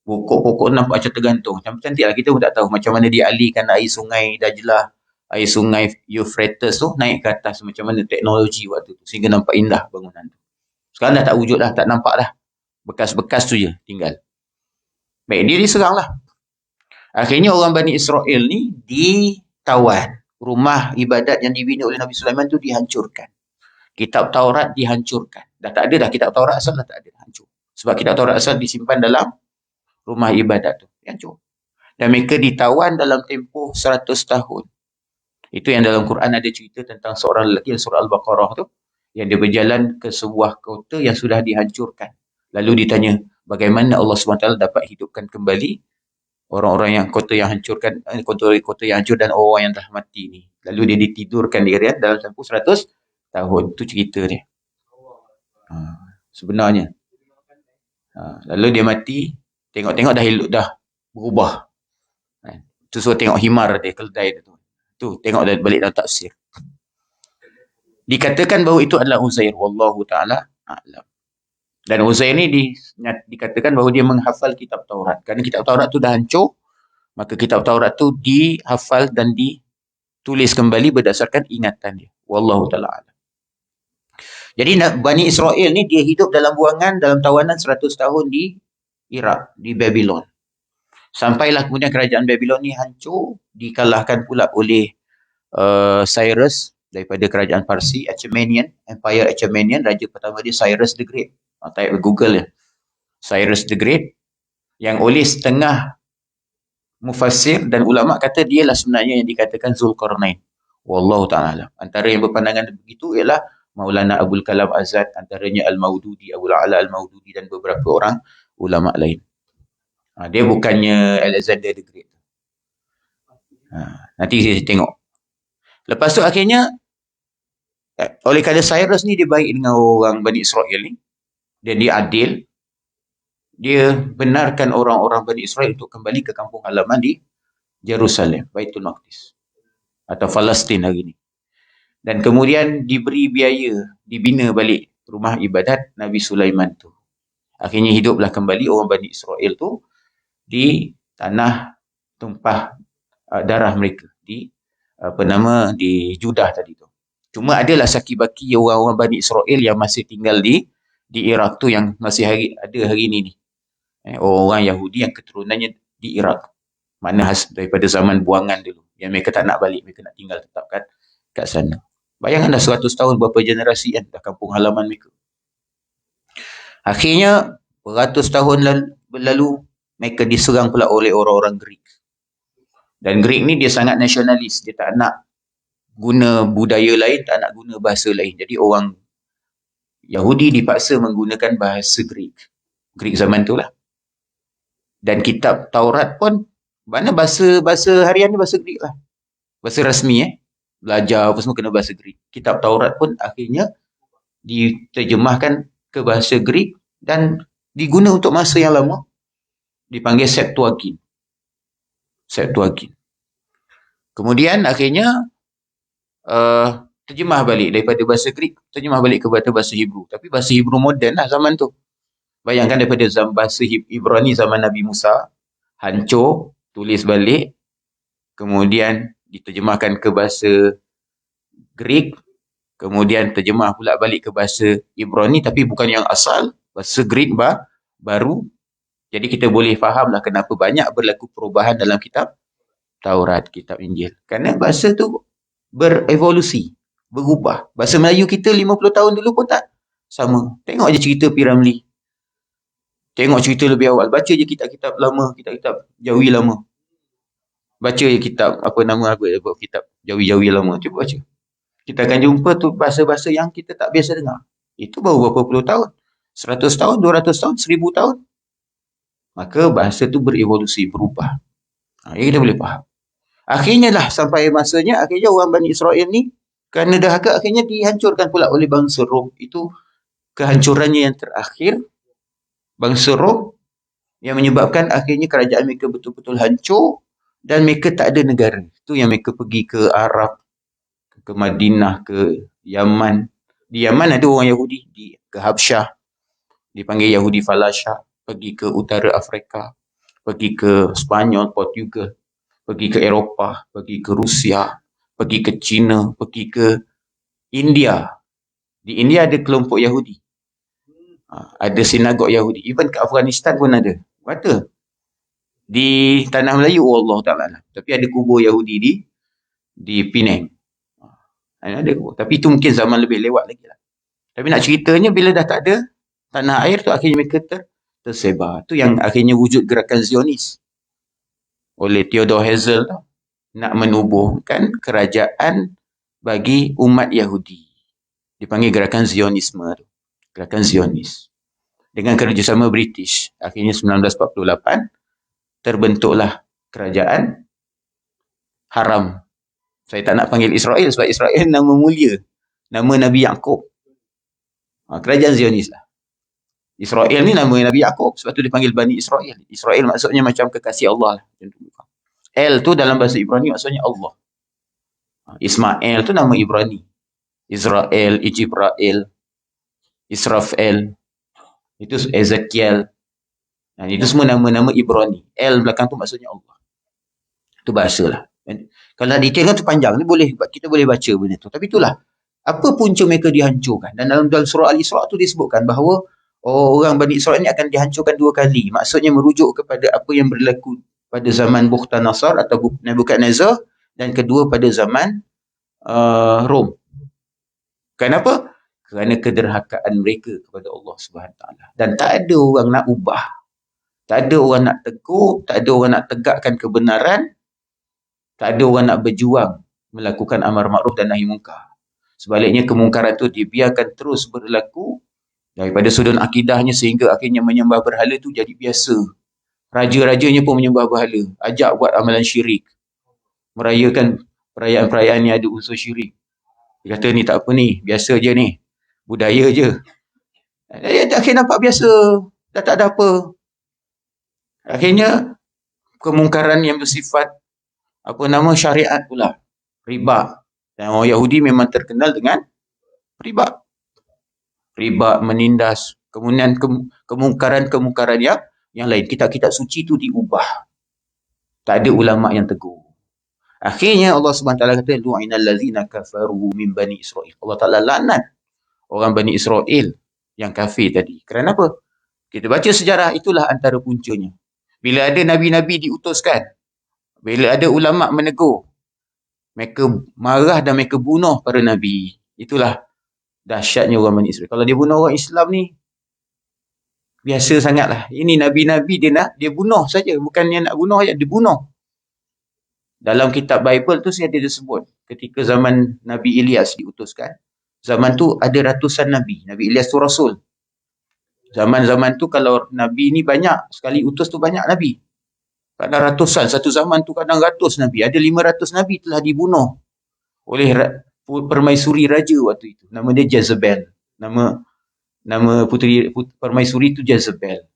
Speaker 1: pokok-pokok nampak macam tergantung. Macam cantik lah. Kita pun tak tahu macam mana dialihkan air sungai Dajlah, air sungai Euphrates tu naik ke atas. Macam mana teknologi waktu tu. Sehingga nampak indah bangunan tu. Sekarang dah tak wujud dah. Tak nampak dah. Bekas-bekas tu je tinggal. Baik, dia diserang lah. Akhirnya orang Bani Israel ni ditawan. Rumah ibadat yang dibina oleh Nabi Sulaiman tu dihancurkan. Kitab Taurat dihancurkan. Dah tak ada dah. Kitab Taurat asal dah tak ada. Hancur. Sebab kitab Taurat asal disimpan dalam rumah ibadat tu. Hancur. Dan mereka ditawan dalam tempoh 100 tahun. Itu yang dalam Quran ada cerita tentang seorang lelaki dalam surah Al-Baqarah tu. Yang dia berjalan ke sebuah kota yang sudah dihancurkan. Lalu ditanya, bagaimana Allah SWT dapat hidupkan kembali orang-orang yang kota yang hancurkan, kota yang hancur dan orang yang dah mati ni. Lalu dia ditidurkan di area dalam tempoh 100 tahun. Itu cerita dia. Sebenarnya. Lalu dia mati, tengok-tengok dah berubah. Tu suruh tengok himar dia, keldai dia tu. Tu tengok balik dalam tafsir. Dikatakan bahawa itu adalah Uzair. Wallahu ta'ala a'lam. Dan Uzair ni dikatakan bahawa dia menghafal kitab Taurat. Kerana kitab Taurat tu dah hancur, maka kitab Taurat tu dihafal dan ditulis kembali berdasarkan ingatan dia. Wallahu ta'ala a'lam. Jadi Bani Israel ni dia hidup dalam buangan, dalam tawanan 100 tahun di Iraq, di Babylon. Sampailah kemudian kerajaan Babylon ni hancur, dikalahkan pula oleh Cyrus daripada kerajaan Parsi, Empire Achaemenian. Raja pertama dia Cyrus the Great. Type Google ya. Cyrus the Great, yang oleh setengah mufassir dan ulama kata dialah sebenarnya yang dikatakan Zulkarnain. Wallahu ta'ala. Antara yang berpandangan begitu ialah Maulana Abul Kalam Azad, antaranya Al-Maududi, Abul Ala Al-Maududi dan beberapa orang ulama lain. Dia bukannya Alexander the Great. Nanti saya tengok. Lepas tu akhirnya, oleh kerana Cyrus ni dia baik dengan orang Bani Israel ni, dan dia adil, dia benarkan orang-orang Bani Israel untuk kembali ke kampung halaman di Jerusalem, Baitul Maqdis, atau Palestin hari ni. Dan kemudian diberi biaya, dibina balik rumah ibadat Nabi Sulaiman tu. Akhirnya hiduplah kembali orang Bani Israel tu di tanah tumpah darah mereka di di Judah tadi tu. Cuma adalah saki-baki orang-orang Bani Israel yang masih tinggal di Iraq tu, yang masih ada hari ini ni. Orang Yahudi yang keturunannya di Iraq. Mana daripada zaman buangan dulu. Yang mereka tak nak balik, mereka nak tinggal tetap kat sana. Bayangkan dah 100 tahun, berapa generasi kan dah kampung halaman mereka. Akhirnya beratus tahun berlalu, mereka diserang pula oleh orang-orang Greek. Dan Greek ni dia sangat nasionalis. Dia tak nak guna budaya lain, tak nak guna bahasa lain. Jadi orang Yahudi dipaksa menggunakan bahasa Greek. Greek zaman tu lah. Dan kitab Taurat pun, mana bahasa harian ni bahasa Greek lah. Bahasa rasmi belajar apa semua kena bahasa Greek. Kitab Taurat pun akhirnya diterjemahkan ke bahasa Greek dan diguna untuk masa yang lama, dipanggil Septuagint. Kemudian akhirnya terjemah balik daripada bahasa Greek, terjemah balik kepada bahasa Hebrew. Tapi bahasa Hebrew moden lah zaman tu. Bayangkan daripada bahasa Ibrani zaman Nabi Musa, hancur, tulis balik, kemudian diterjemahkan ke bahasa Greek, kemudian terjemah pula balik ke bahasa Ibrani, tapi bukan yang asal, bahasa Greek baru. Jadi kita boleh fahamlah kenapa banyak berlaku perubahan dalam kitab Taurat, kitab Injil. Kerana bahasa tu berevolusi, berubah. Bahasa Melayu kita 50 tahun dulu pun tak sama. Tengok je cerita P. Ramlee. Tengok cerita lebih awal. Baca je kitab-kitab lama, kitab-kitab Jawi lama. Baca je kitab, kitab Jawi-Jawi lama. Cuba baca. Kita akan jumpa tu bahasa-bahasa yang kita tak biasa dengar. Itu baru berapa puluh tahun. 100 tahun, 200 tahun, 1000 tahun. Maka bahasa tu berevolusi, berubah. Kita boleh faham. Akhirnya lah sampai masanya, akhirnya orang Bani Israel ni, kerana dahaga akhirnya dihancurkan pula oleh bangsa Rom. Itu kehancurannya yang terakhir. Bangsa Rom yang menyebabkan akhirnya kerajaan mereka betul-betul hancur dan mereka tak ada negara. Itu yang mereka pergi ke Arab, ke Madinah, ke Yaman. Di Yaman ada orang Yahudi, ke Habsyah, dipanggil Yahudi Falasha, pergi ke utara Afrika, pergi ke Spanyol, Portugal, pergi ke Eropah, pergi ke Rusia, pergi ke China, pergi ke India. Di India ada kelompok Yahudi. Ada sinagog Yahudi. Even ke Afghanistan pun ada. Kata di tanah Melayu, Allah Ta'ala. Tapi ada kubur Yahudi di Penang. Ada kubur. Tapi itu mungkin zaman lebih lewat lagi lah. Tapi nak ceritanya, bila dah tak ada tanah air tu, akhirnya mereka tersebar. Itu yang akhirnya wujud gerakan Zionis oleh Theodor Herzl, nak menubuhkan kerajaan bagi umat Yahudi. Dipanggil gerakan Zionisme. Gerakan Zionis. Dengan kerjasama British. Akhirnya 1948 terbentuklah kerajaan haram. Saya tak nak panggil Israel sebab Israel nama mulia. Nama Nabi Yaqub. Kerajaan Zionis lah. Israel ni nama Nabi Yaqub. Sebab tu dipanggil Bani Israel. Israel maksudnya macam kekasih Allah lah. El tu dalam bahasa Ibrani maksudnya Allah. Ismail tu nama Ibrani. Israel, Ijibrael, Israfel. Itu Ezekiel. Itu semua nama-nama Ibrani. El belakang tu maksudnya Allah. Itu bahasa lah. Kalau detail kan tu panjang. Kita boleh baca benda tu. Tapi itulah. Apa punca mereka dihancurkan. Dan dalam surah Al-Isra' tu disebutkan bahawa orang Bani Israel ni akan dihancurkan 2 kali. Maksudnya merujuk kepada apa yang berlaku pada zaman Bukhtanasar atau Nebukadnezar. Dan kedua pada zaman Rom. Kenapa? Kerana kederhakaan mereka kepada Allah SWT. Dan tak ada orang nak ubah. Tak ada orang nak tegur. Tak ada orang nak tegakkan kebenaran. Tak ada orang nak berjuang melakukan amar ma'ruf dan nahi mungkar. Sebaliknya kemungkaran itu dibiarkan terus berlaku daripada sudut akidahnya sehingga akhirnya menyembah berhala itu jadi biasa. Raja-rajanya pun menyembah berhala. Ajak buat amalan syirik. Merayakan perayaan-perayaan yang ada unsur syirik. Dia kata ni tak apa ni, biasa je ni. Budaya je. Akhirnya nampak biasa. Dah tak ada apa. Akhirnya kemungkaran yang bersifat syariat pula. Riba. Dan orang Yahudi memang terkenal dengan riba. Riba, menindas. Kemudian kemungkaran-kemungkaran yang lain. Kitab-kitab suci itu diubah. Tak ada ulama' yang tegur. Akhirnya Allah SWT kata, lu'inal ladzina kafaru min Bani Israel. Allah Ta'ala laknat orang Bani Israel yang kafir tadi. Kerana apa? Kita baca sejarah, itulah antara puncanya. Bila ada Nabi-Nabi diutuskan, bila ada ulama' menegur, mereka marah dan mereka bunuh para Nabi. Itulah dahsyatnya orang Bani Israel. Kalau dia bunuh orang Islam ni, biasa sangatlah. Ini Nabi-Nabi dia bunuh saja. Bukannya nak bunuh saja, dia bunuh. Dalam kitab Bible tu saya ada disebut. Ketika zaman Nabi Ilyas diutuskan. Zaman tu ada ratusan Nabi. Nabi Ilyas tu Rasul. Zaman-zaman tu kalau Nabi ni banyak. Sekali utus tu banyak Nabi. Kadang ratusan. Satu zaman tu kadang ratus Nabi. Ada 500 Nabi telah dibunuh oleh permaisuri raja waktu itu. Nama dia Jezebel. Nama permaisuri itu Jezebel.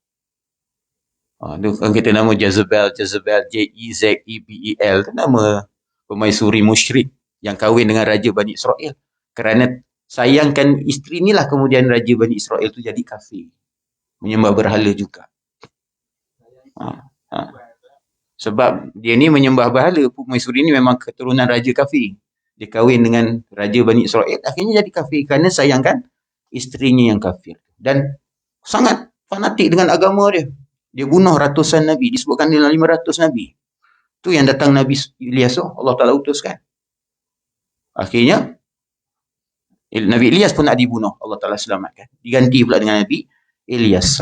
Speaker 1: Orang kata nama Jezebel, Jezebel itu nama permaisuri musyrik yang kahwin dengan Raja Bani Israel. Kerana sayangkan isteri inilah kemudian Raja Bani Israel itu jadi kafir. Menyembah berhala juga. Sebab dia ni menyembah berhala, permaisuri ni memang keturunan Raja kafir. Dia kahwin dengan Raja Bani Israel, akhirnya jadi kafir kerana sayangkan isterinya yang kafir. Dan sangat fanatik dengan agama dia. Dia bunuh ratusan Nabi. Disebutkan dalam 500 Nabi. Itu yang datang Nabi Ilyas tu, Allah Ta'ala utuskan. Akhirnya, Nabi Ilyas pun nak dibunuh. Allah Ta'ala selamatkan. Diganti pula dengan Nabi Ilyas.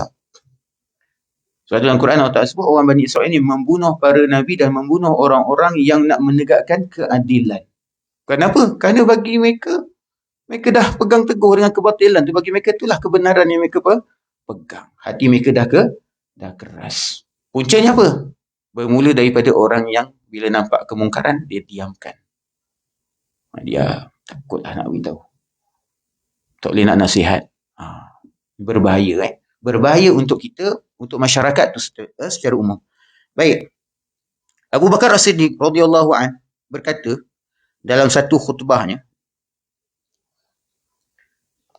Speaker 1: Sebab dalam Quran Allah Ta'ala sebut orang Bani Israel ini membunuh para Nabi dan membunuh orang-orang yang nak menegakkan keadilan. Kenapa? Kerana bagi mereka dah pegang teguh dengan kebatilan tu. Bagi mereka itulah kebenaran yang mereka pegang. Hati mereka dah keras. Puncanya apa? Bermula daripada orang yang bila nampak kemungkaran, dia diamkan. Dia takutlah nak beritahu. Tak boleh nak nasihat. Berbahaya. Berbahaya untuk kita, untuk masyarakat tu secara umum. Baik. Abu Bakar As-Siddiq radhiyallahu an berkata dalam satu khutbahnya,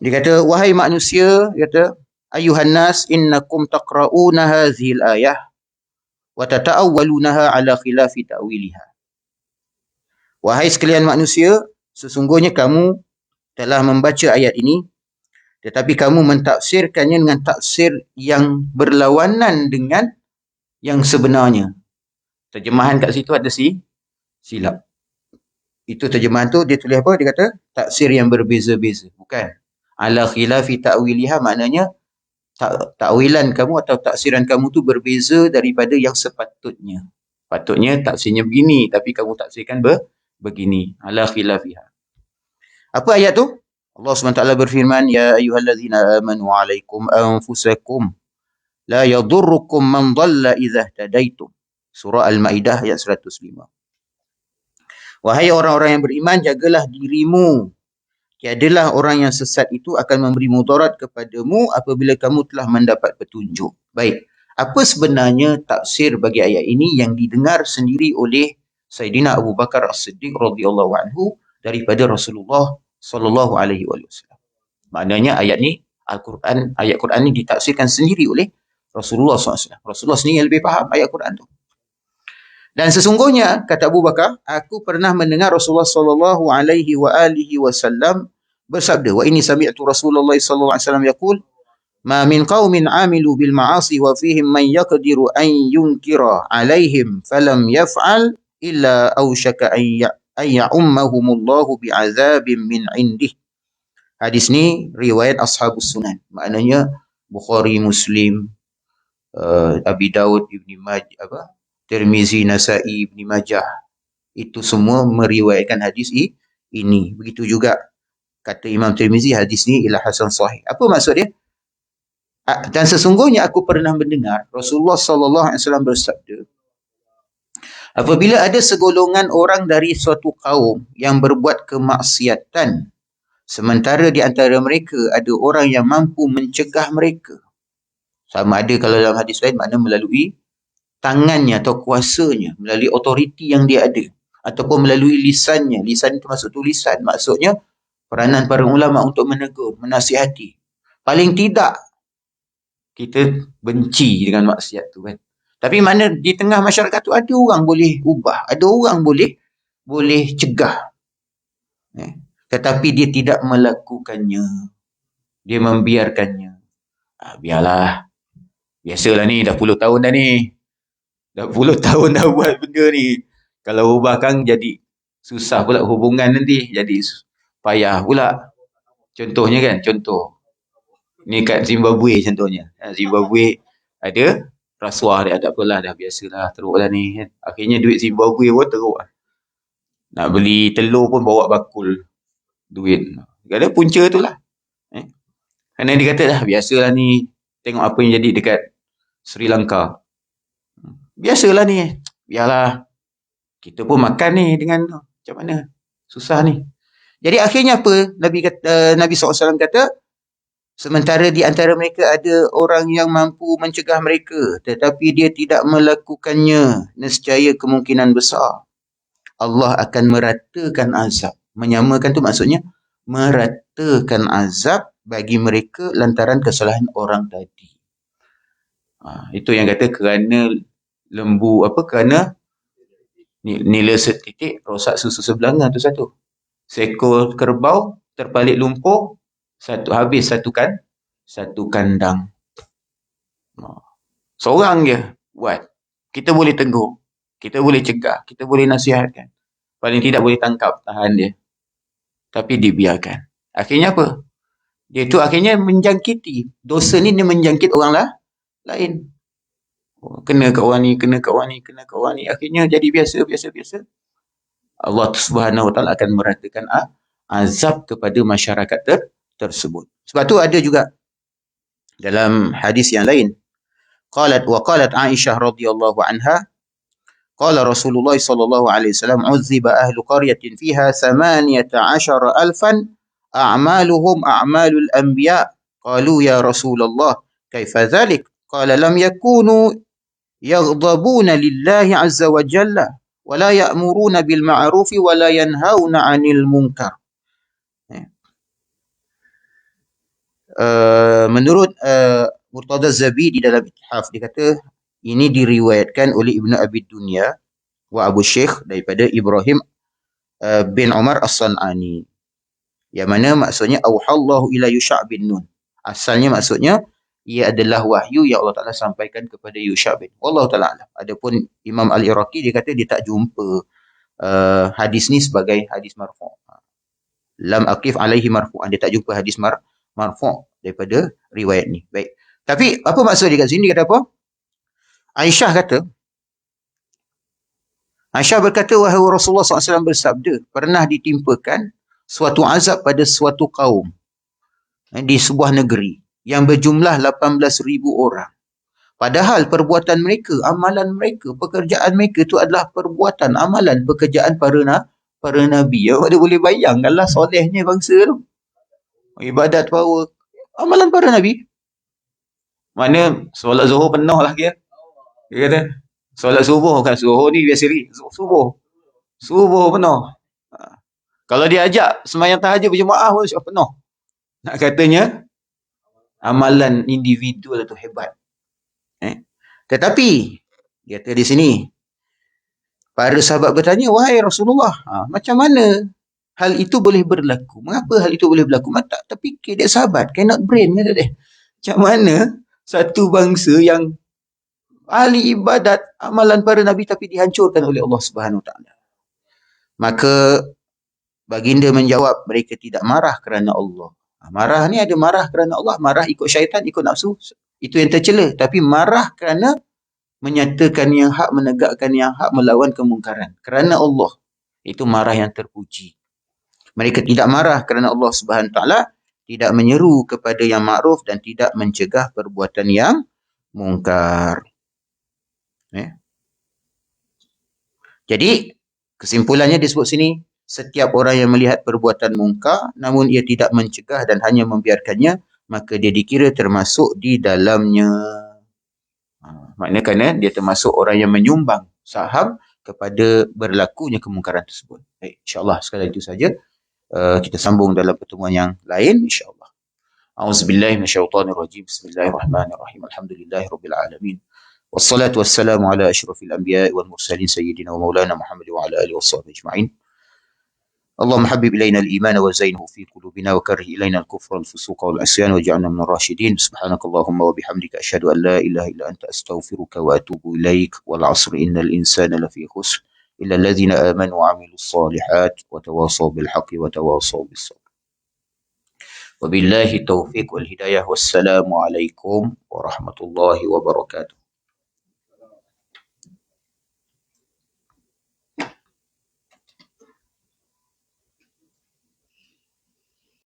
Speaker 1: dia kata, wahai manusia, dia kata, ayuhan nas innakum taqra'una hadhil ayah wa tata'awwalunaha ala khilafi ta'wiliha. Wahai sekalian manusia, sesungguhnya kamu telah membaca ayat ini, tetapi kamu mentafsirkannya dengan tafsir yang berlawanan dengan yang sebenarnya. Terjemahan kat situ ada silap. Itu terjemahan tu dia tulis apa? Dia kata tafsir yang berbeza-beza. Bukan. Ala khilafi ta'wiliha maknanya takwilan kamu atau taksiran kamu tu berbeza daripada yang sepatutnya. Patutnya taksirnya begini, tapi kamu taksirkan begini. Ala khilafiha. Apa ayat tu? Allah SWT berfirman, ya ayyuhallazina amanu alaikum anfusakum la yadurrukum man dhalla idza tadaitum. Surah Al-Maidah ayat 105. Wahai orang-orang yang beriman, jagalah dirimu. Tiadalah orang yang sesat itu akan memberi mudarat kepadamu apabila kamu telah mendapat petunjuk. Baik, apa sebenarnya tafsir bagi ayat ini yang didengar sendiri oleh Sayyidina Abu Bakar As-Siddiq radhiyallahu anhu daripada Rasulullah sallallahu alaihi wasallam. Maknanya ayat ni ayat Quran ni ditafsirkan sendiri oleh Rasulullah SAW. Rasulullah sendiri yang lebih faham ayat Quran tu. Dan sesungguhnya, kata Abu Bakar, aku pernah mendengar Rasulullah sallallahu alaihi wasallam bersabda, wa inni sami'tu Rasulullah sallallahu alaihi wasallam yaqul, ma min qaumin amilu bil ma'asi wa fihim man yaqdiru an yunkira alaihim falam yaf'al illa awshaka an ya'ummahumullahu bi'adzabin min indih. Hadis ni riwayat Ashabus Sunan. Maknanya Bukhari, Muslim, Abi Daud, Ibni Majah, Tirmizi, Nasa'i, Ibni Majah, itu semua meriwayatkan hadis ini. Begitu juga kata Imam Tirmizi, hadis ni ialah hasan sahih. Apa maksud dia? Dan sesungguhnya aku pernah mendengar Rasulullah sallallahu alaihi wasallam bersabda, apabila ada segolongan orang dari suatu kaum yang berbuat kemaksiatan, sementara di antara mereka ada orang yang mampu mencegah mereka. Sama ada kalau dalam hadis lain, makna melalui tangannya atau kuasanya, melalui otoriti yang dia ada, ataupun melalui lisannya. Lisan itu maksud tulisan, maksudnya peranan para ulama untuk menegur, menasihati. Paling tidak kita benci dengan maksiat tu kan. Tapi mana di tengah masyarakat tu ada orang boleh ubah, ada orang boleh cegah. Tetapi dia tidak melakukannya. Dia membiarkannya. Biarlah. Biasalah ni, dah puluh tahun dah ni. Dah puluh tahun dah buat benda ni. Kalau ubah kan jadi susah pula hubungan nanti. Jadi payah pula. Contohnya kan, contoh. Ni kat Zimbabwe contohnya. Zimbabwe ada rasuah dia. Tak apalah, dah biasalah, teruk lah ni. Akhirnya duit Zimbabwe pun teruk. Nak beli telur pun bawa bakul duit. Ada punca tu lah. Kerana dia kata dah biasalah ni. Tengok apa yang jadi dekat Sri Lanka. Biasalah ni. Biarlah. Kita pun makan ni dengan macam mana. Susah ni. Jadi akhirnya apa? Nabi SAW kata, sementara di antara mereka ada orang yang mampu mencegah mereka, tetapi dia tidak melakukannya, nescaya kemungkinan besar Allah akan meratakan azab. Menyamakan tu maksudnya meratakan azab bagi mereka lantaran kesalahan orang tadi. Itu yang kata kerana kerana nila setitik rosak susu sebelanga tu satu. Seekor kerbau terpalit lumpur, habis satu kandang. Seorang je buat. Kita boleh tegur, kita boleh cegah, kita boleh nasihatkan. Paling tidak boleh tangkap, tahan dia. Tapi dibiarkan. Akhirnya apa? Dia tu akhirnya menjangkiti. Dosa ni dia menjangkit orang lah lain. Kena kat orang ni, kena kat orang ni, kena kat orang ni. Akhirnya jadi biasa. Allah Subhanahu Wa Taala akan meratakan azab kepada masyarakat tersebut. Sebab tu ada juga dalam hadis yang lain. Qalat Aisyah radhiyallahu anha, qala Rasulullah sallallahu alaihi wasallam, uzziba ahlu qaryatin fiha 18,000 a'maluhum a'malul anbiya. Qalu ya Rasulullah, kaifa dhalik? Qala lam yakunu yaghdabuna lillahi azza wa jalla wa la ya'muruna bil ma'rufi wa la yanhauna 'anil munkar. Menurut Murtada Zabidi dalam Ithaf, dia kata ini diriwayatkan oleh Ibnu Abi Dunya wa Abu Syekh daripada Ibrahim bin Umar As-San'ani, yang mana maksudnya auhallahu ila Yusha' bin Nun. Asalnya maksudnya ia adalah wahyu yang Allah Ta'ala sampaikan kepada Yusha' bin. Wallahu Ta'ala alam. Adapun Imam Al-Iraqi dia kata dia tak jumpa hadis ni sebagai hadis marfu'. Lam aqif alaihi marfu'an. Dia tak jumpa hadis marfu' daripada riwayat ni. Baik. Tapi apa maksud dia kat sini? Dia kata apa? Aisyah berkata, wahai Rasulullah SAW bersabda, pernah ditimpakan suatu azab pada suatu kaum di sebuah negeri yang berjumlah 18,000 orang. Padahal perbuatan mereka, amalan mereka, pekerjaan mereka itu adalah perbuatan, amalan, pekerjaan para nabi. Awak boleh bayangkanlah solehnya bangsa tu. Ibadat power, amalan para nabi. Mana solat zuhur penuh lah dia. Dia kata, solat subuh, bukan zuhur ni biasa ni. Subuh penuh. Kalau dia ajak sembahyang tahajud berjemaah pun penuh. Nak katanya, amalan individual itu hebat. Tetapi, dia kata di sini, para sahabat bertanya, wahai Rasulullah, macam mana hal itu boleh berlaku? Mengapa hal itu boleh berlaku? Tak terfikir dia sahabat, cannot brain, kata dia. Macam mana satu bangsa yang ahli ibadat, amalan para nabi tapi dihancurkan oleh Allah Subhanahu Wa Taala? Maka baginda menjawab, mereka tidak marah kerana Allah. Marah ni ada marah kerana Allah, marah ikut syaitan, ikut nafsu, itu yang tercela. Tapi marah kerana menyatakan yang hak, menegakkan yang hak, melawan kemungkaran kerana Allah, itu marah yang terpuji. Mereka tidak marah kerana Allah Subhanahu Wa Taala tidak menyeru kepada yang ma'ruf dan tidak mencegah perbuatan yang mungkar. Jadi kesimpulannya disebut sini, setiap orang yang melihat perbuatan mungkar namun ia tidak mencegah dan hanya membiarkannya, maka dia dikira termasuk di dalamnya. Maknanya kerana dia termasuk orang yang menyumbang saham kepada berlakunya kemungkaran tersebut. Baik, insya-Allah sekadar itu saja. Kita sambung dalam pertemuan yang lain insya-Allah. A'udzubillahi minasyaitonirrajim. Bismillahirrahmanirrahim. Alhamdulillahirabbil alamin. Wassalatu wassalamu ala asyrafil anbiya'i wal mursalin sayyidina wa maulana Muhammad wa ala alihi washabbihi ajma'in. اللهم حبب إلينا الإيمان وزينه في قلوبنا وكره إلينا الكفر والفسوق والعصيان واجعلنا من الراشدين. سبحانك اللهم وبحمدك أشهد أن لا إله إلا أنت أستغفرك وأتوب إليك. والعصر إن الإنسان لفي خسر إلا الذين آمنوا وعملوا الصالحات وتواصوا بالحق وتواصوا بالصبر. وبالله التوفيق والهداية والسلام عليكم ورحمة الله وبركاته.